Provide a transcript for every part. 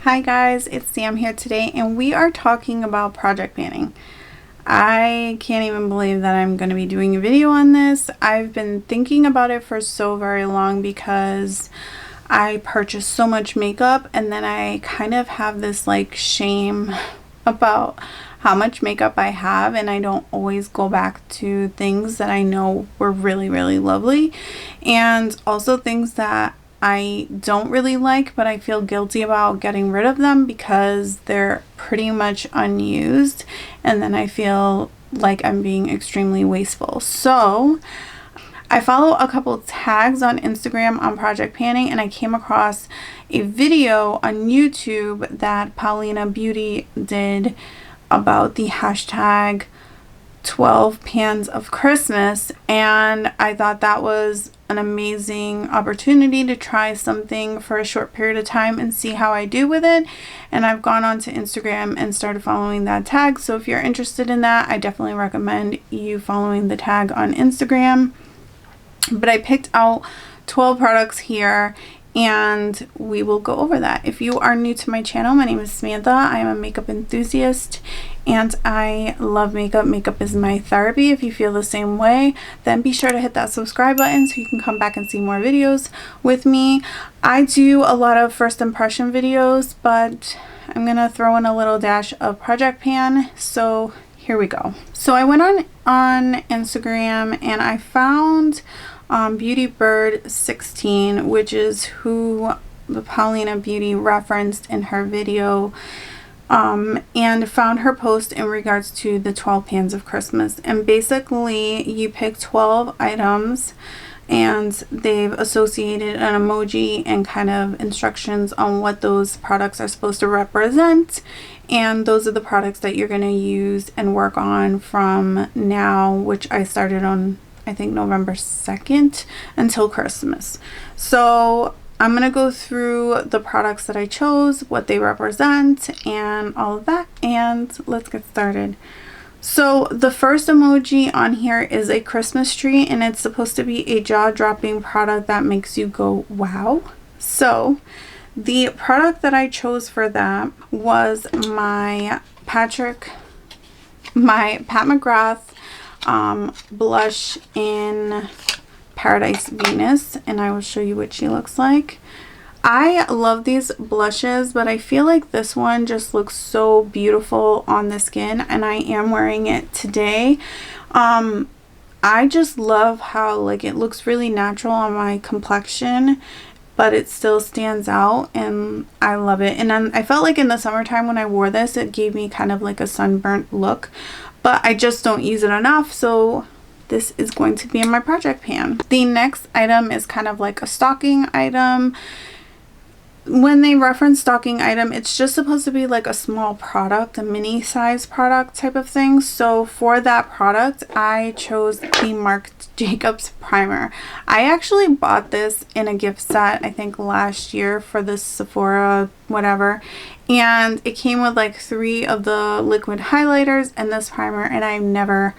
Hi guys, it's Sam here today and we are talking about project panning. I can't even believe that I'm going to be doing a video on this. I've been thinking about it for so very long because I purchased so much makeup and then I kind of have this like shame about how much makeup I have, and I don't always go back to things that I know were really lovely, and also things that I don't really like but I feel guilty about getting rid of them because they're pretty much unused, and then I feel like I'm being extremely wasteful. So I follow a couple tags on Instagram on project panning, and I came across a video on YouTube that Paulina Beauty did about the hashtag 12 pans of Christmas, and I thought that was an amazing opportunity to try something for a short period of time and see how I do with it. And I've gone onto Instagram and started following that tag, so if you're interested in that, I definitely recommend you following the tag on Instagram. But I picked out 12 products here and we will go over that. If you are new to my channel, my name is Samantha. I am a makeup enthusiast and I love makeup. Makeup is my therapy. If you feel the same way, then be sure to hit that subscribe button so you can come back and see more videos with me. I do a lot of first impression videos, but I'm gonna throw in a little dash of project pan, so here we go. So I went on Instagram and I found Beauty Bird 16, which is who the Paulina Beauty referenced in her video, and found her post in regards to the 12 pans of Christmas. And basically you pick 12 items and they've associated an emoji and kind of instructions on what those products are supposed to represent, and those are the products that you're going to use and work on from now, which I started on I think November 2nd until Christmas. So I'm going to go through the products that I chose, what they represent, and all of that, and let's get started. So the first emoji on here is a Christmas tree, and it's supposed to be a jaw-dropping product that makes you go wow. So the product that I chose for that was my Pat McGrath blush in Paradise Venus, and I will show you what she looks like. I love these blushes, but I feel like this one just looks so beautiful on the skin, and I am wearing it today. I just love how like it looks really natural on my complexion, but it still stands out, and I love it. And then I felt like in the summertime when I wore this, it gave me kind of like a sunburnt look, but I just don't use it enough, so this is going to be in my project pan. The next item is kind of like a stocking item. When they reference stocking item, it's just supposed to be like a small product, a mini size product type of thing. So for that product, I chose the Marc Jacobs primer. I actually bought this in a gift set, I think last year, for this Sephora whatever, and it came with like 3 of the liquid highlighters and this primer, and I've never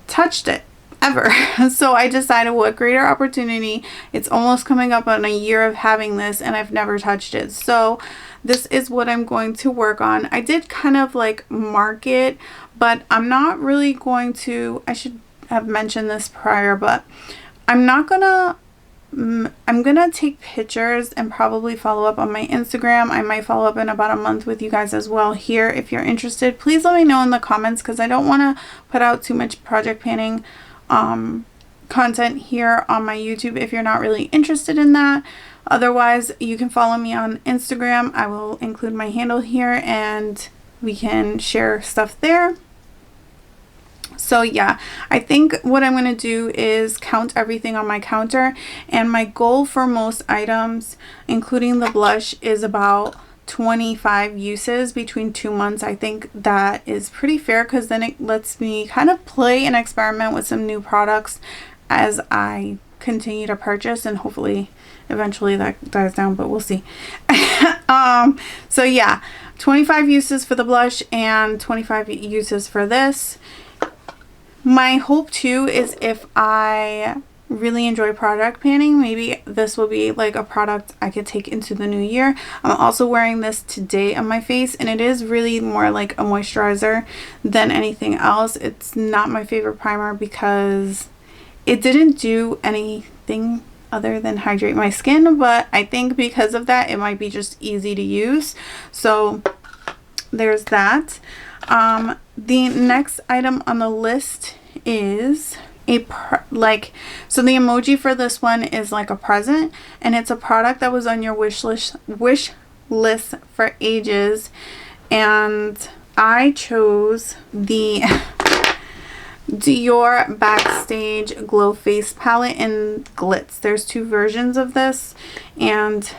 touched it ever. So I decided, what greater opportunity. It's almost coming up on a year of having this and I've never touched it, so this is what I'm going to work on. I did kind of like mark it, but I'm not really going to, I should have mentioned this prior, but I'm gonna take pictures and probably follow up on my Instagram. I might follow up in about a month with you guys as well here. If you're interested, please let me know in the comments, because I don't want to put out too much project panning content here on my YouTube if you're not really interested in that. Otherwise, you can follow me on Instagram. I will include my handle here and we can share stuff there. So yeah, I think what I'm going to do is count everything on my counter, and my goal for most items, including the blush, is about 25 uses between 2 months. I think that is pretty fair, because then it lets me kind of play and experiment with some new products as I continue to purchase, and hopefully eventually that dies down, but we'll see. So yeah, 25 uses for the blush and 25 uses for this. My hope too is if I really enjoy product panning, maybe this will be like a product I could take into the new year. I'm also wearing this today on my face, and it is really more like a moisturizer than anything else. It's not my favorite primer because it didn't do anything other than hydrate my skin, but I think because of that it might be just easy to use. So there's that. The next item on the list is so the emoji for this one is like a present, and it's a product that was on your wish list for ages, and I chose the Dior Backstage Glow Face Palette in Glitz. There's two versions of this, and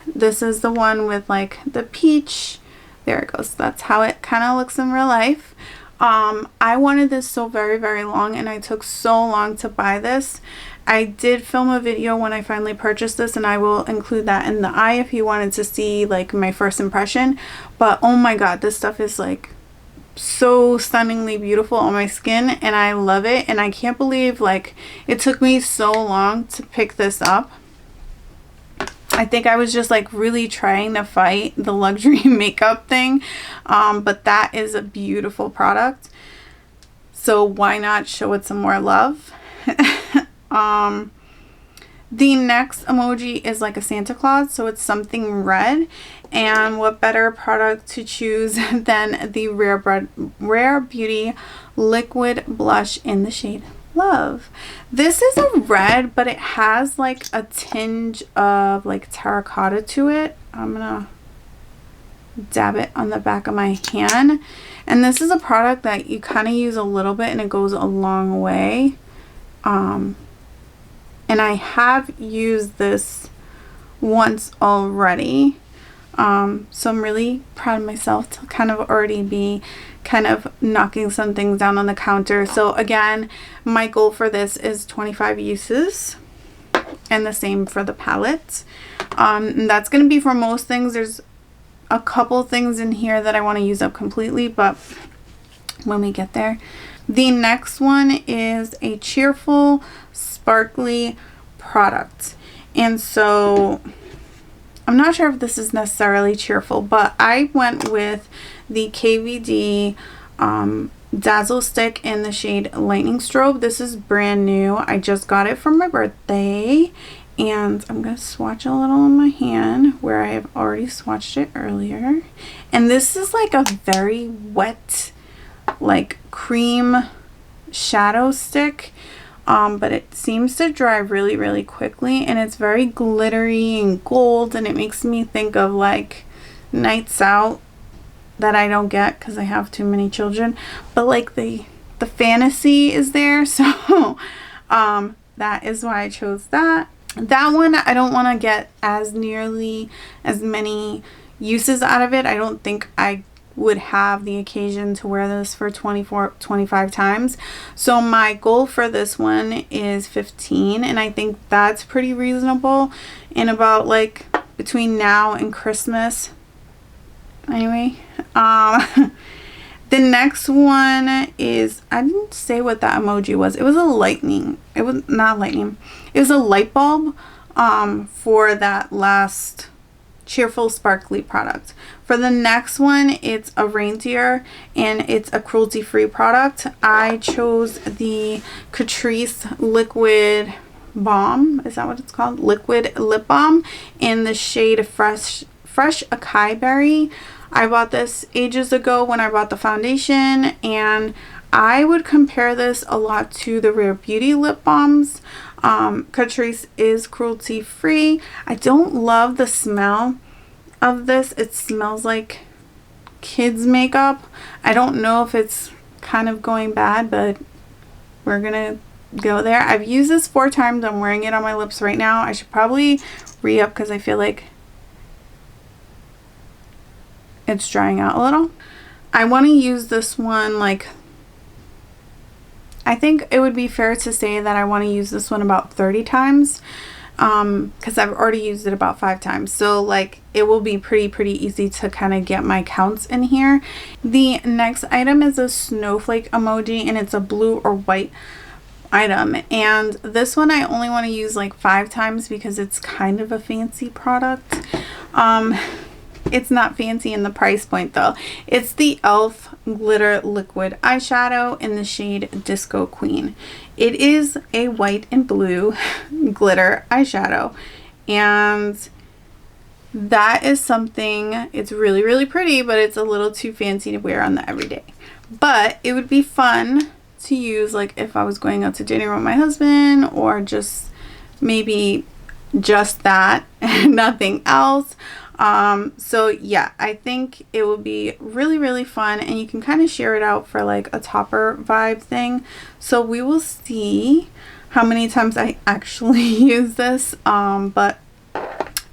this is the one with like the peach. There it goes. That's how it kind of looks in real life. I wanted this so very long, and I took so long to buy this. I did film a video when I finally purchased this, and I will include that in the eye if you wanted to see like my first impression. But oh my god, this stuff is like so stunningly beautiful on my skin, and I love it. And I can't believe like it took me so long to pick this up. I think I was just like really trying to fight the luxury makeup thing, but that is a beautiful product, so why not show it some more love. The next emoji is like a Santa Claus, so it's something red, and what better product to choose than the Rare Beauty Liquid Blush in the shade Love. This is a red, but it has like a tinge of like terracotta to it. I'm gonna dab it on the back of my hand, and this is a product that you kind of use a little bit and it goes a long way. And I have used this once already, so I'm really proud of myself to kind of already be kind of knocking some things down on the counter. So again, my goal for this is 25 uses, and the same for the palette. And that's going to be for most things. There's a couple things in here that I want to use up completely, but when we get there. The next one is a Cheerful sparkly product, and so I'm not sure if this is necessarily Cheerful, but I went with the KVD Dazzle stick in the shade Lightning Strobe. This is brand new. I just got it for my birthday, and I'm going to swatch a little on my hand where I have already swatched it earlier. And this is like a very wet, like cream shadow stick. But it seems to dry really quickly, and it's very glittery and gold, and it makes me think of like nights out that I don't get because I have too many children, but like the fantasy is there. So that is why I chose that. That one I don't want to get as nearly as many uses out of it. I don't think I would have the occasion to wear this for 25 times. So my goal for this one is 15, and I think that's pretty reasonable in about like between now and Christmas. Anyway, the next one is, I didn't say what that emoji was. It was a lightning. It was not lightning. It was a light bulb for that last Cheerful sparkly product. For the next one, it's a reindeer, and it's a cruelty free product. I chose the Catrice liquid balm, is that what it's called? Liquid lip balm in the shade fresh acai berry. I bought this ages ago when I bought the foundation, and I would compare this a lot to the Rare Beauty lip balms. Catrice is cruelty free. I don't love the smell of this. It smells like kids makeup. I don't know if it's kind of going bad, but we're gonna go there. I've used this 4 times. I'm wearing it on my lips right now. I should probably re-up because I feel like it's drying out a little. I want to use this one, like, I think it would be fair to say that I want to use this one about 30 times because I've already used it about 5 times. So like it will be pretty easy to kind of get my counts in here. The next item is a snowflake emoji, and it's a blue or white item. And this one I only want to use like 5 times because it's kind of a fancy product. It's not fancy in the price point though. It's the e.l.f. Glitter Liquid Eyeshadow in the shade Disco Queen. It is a white and blue glitter eyeshadow, and that is something, it's really, really pretty, but it's a little too fancy to wear on the everyday. But it would be fun to use like if I was going out to dinner with my husband, or just maybe just that and nothing else. So yeah, I think it will be really, really fun, and you can kind of share it out for like a topper vibe thing. So we will see how many times I actually use this, but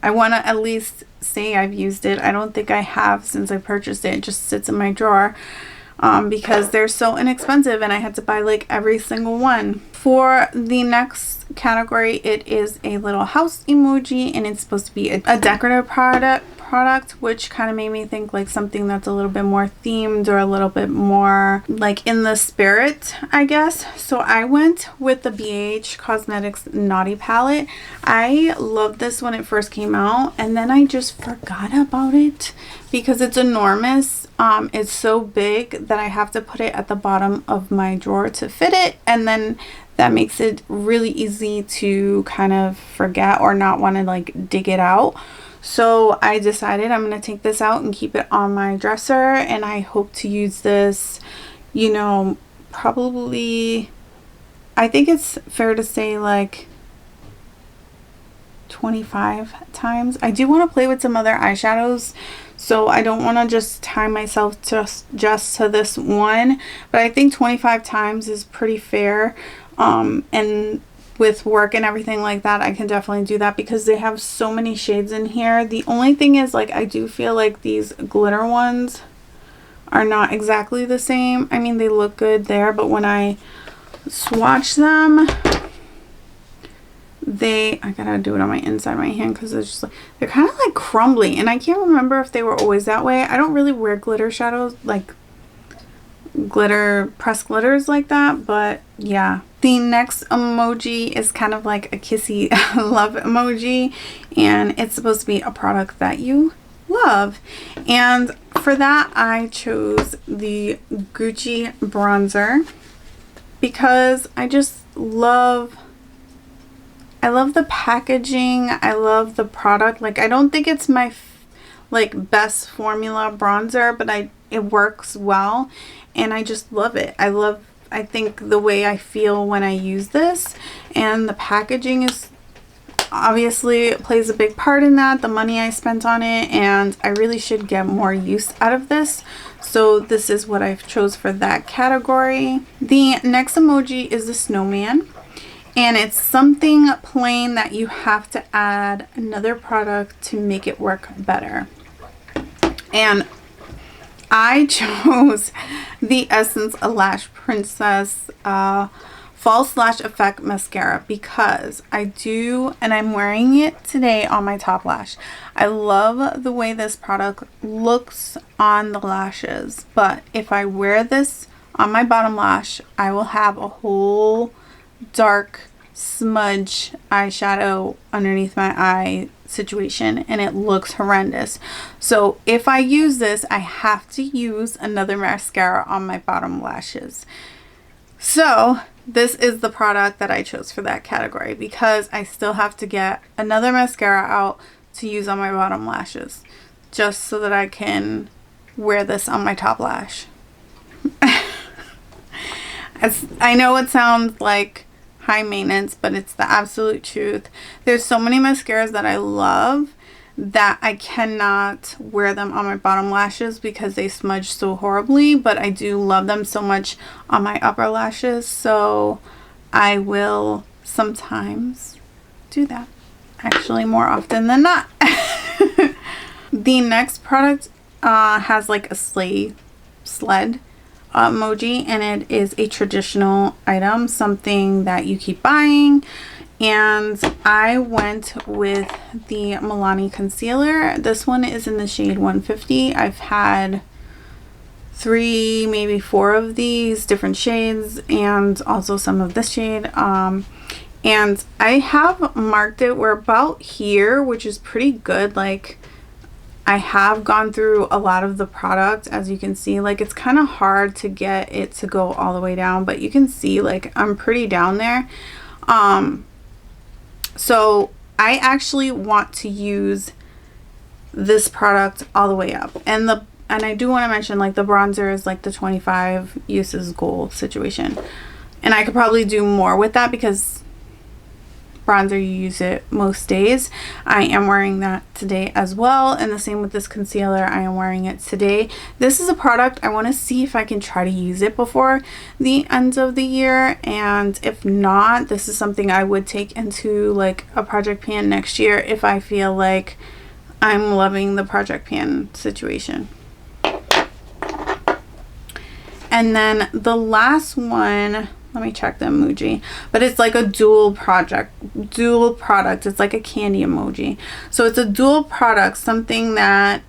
I want to at least say I've used it. I don't think I have since I purchased it. It just sits in my drawer because they're so inexpensive, and I had to buy like every single one. For the next category, it is a little house emoji, and it's supposed to be a decorative product, which kind of made me think like something that's a little bit more themed or a little bit more like in the spirit, I guess. So I went with the BH Cosmetics Naughty palette. I loved this when it first came out, and then I just forgot about it because it's enormous. It's so big that I have to put it at the bottom of my drawer to fit it, and then that makes it really easy to kind of forget or not want to like dig it out. So I decided I'm going to take this out and keep it on my dresser, and I hope to use this, you know, probably, I think it's fair to say like 25 times. I do want to play with some other eyeshadows, so I don't want to just tie myself just to this one, but I think 25 times is pretty fair. And with work and everything like that, I can definitely do that because they have so many shades in here. The only thing is, like, I do feel like these glitter ones are not exactly the same. I mean, they look good there, but when I swatch them, I gotta do it on my inside of my hand because it's just like, they're kind of like crumbly, and I can't remember if they were always that way. I don't really wear glitter shadows, like glitter pressed glitters like that, but yeah. The next emoji is kind of like a kissy love emoji, and it's supposed to be a product that you love. And for that, I chose the Gucci bronzer because I just love the packaging. I love the product. Like, I don't think it's my like best formula bronzer, but it works well, and I just love it. I think the way I feel when I use this, and the packaging is obviously plays a big part in that, the money I spent on it, and I really should get more use out of this. So this is what I've chose for that category. The next emoji is the snowman, and it's something plain that you have to add another product to make it work better. And I chose the Essence Lash Princess False Lash Effect Mascara because I do, and I'm wearing it today on my top lash. I love the way this product looks on the lashes, but if I wear this on my bottom lash, I will have a whole dark smudge eyeshadow underneath my eye situation, and it looks horrendous. So if I use this, I have to use another mascara on my bottom lashes. So this is the product that I chose for that category because I still have to get another mascara out to use on my bottom lashes, just so that I can wear this on my top lash. I know it sounds like high maintenance, but it's the absolute truth. There's so many mascaras that I love that I cannot wear them on my bottom lashes because they smudge so horribly, but I do love them so much on my upper lashes, so I will sometimes do that, actually more often than not. The next product has like a sleigh sled emoji, and it is a traditional item, something that you keep buying, and I went with the Milani concealer. This one is in the shade 150. I've had 3, maybe 4 of these different shades, and also some of this shade. And I have marked it, we're about here, which is pretty good. Like, I have gone through a lot of the product, as you can see. Like, it's kind of hard to get it to go all the way down, but you can see like I'm pretty down there. So I actually want to use this product all the way up, and I do want to mention, like, the bronzer is like the 25 uses gold situation, and I could probably do more with that because bronzer, you use it most days. I am wearing that today as well, and the same with this concealer. I am wearing it today. This is a product I want to see if I can try to use it before the end of the year, and if not, this is something I would take into like a project pan next year if I feel like I'm loving the project pan situation. And then the last one, let me check the emoji, but it's like a dual product. It's like a candy emoji. So it's a dual product, something that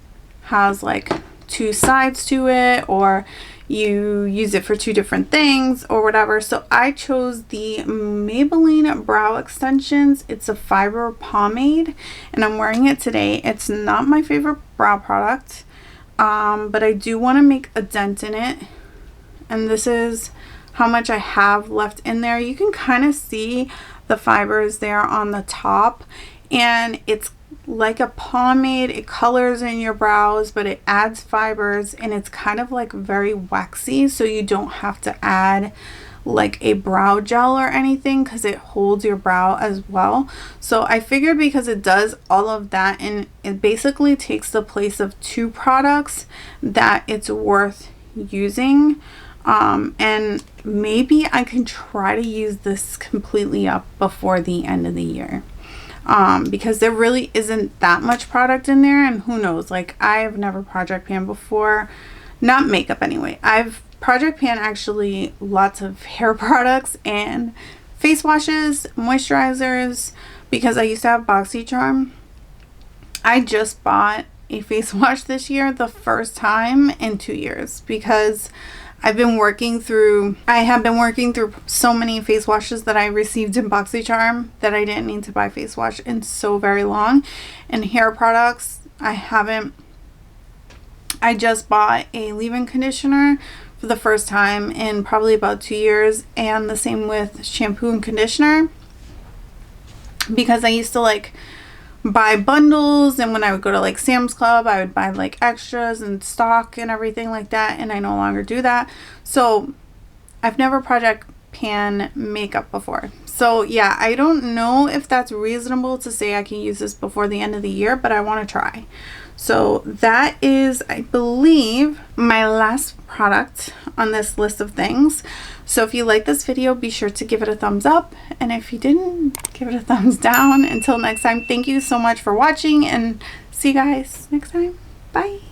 has like 2 sides to it, or you use it for 2 different things or whatever. So I chose the Maybelline Brow Extensions. It's a fiber pomade, and I'm wearing it today. It's not my favorite brow product, but I do want to make a dent in it, and this is how much I have left in there. You can kind of see the fibers there on the top, and it's like a pomade. It colors in your brows, but it adds fibers, and it's kind of like very waxy, so you don't have to add like a brow gel or anything because it holds your brow as well. So I figured because it does all of that and it basically takes the place of 2 products, that it's worth using. And maybe I can try to use this completely up before the end of the year, because there really isn't that much product in there, and who knows, like, I've never project pan before, not makeup anyway. I've project pan actually lots of hair products and face washes, moisturizers, because I used to have BoxyCharm. I just bought a face wash this year, the first time in 2 years, because I have been working through so many face washes that I received in BoxyCharm that I didn't need to buy face wash in so very long. And hair products, I just bought a leave-in conditioner for the first time in probably about 2 years, and the same with shampoo and conditioner, because I used to like buy bundles, and when I would go to like Sam's Club, I would buy like extras and stock and everything like that, and I no longer do that. So I've never project pan makeup before. So yeah, I don't know if that's reasonable to say I can use this before the end of the year, but I want to try. So that is, I believe, my last product on this list of things. So if you like this video, be sure to give it a thumbs up, and if you didn't, give it a thumbs down. Until next time, thank you so much for watching, and see you guys next time. Bye.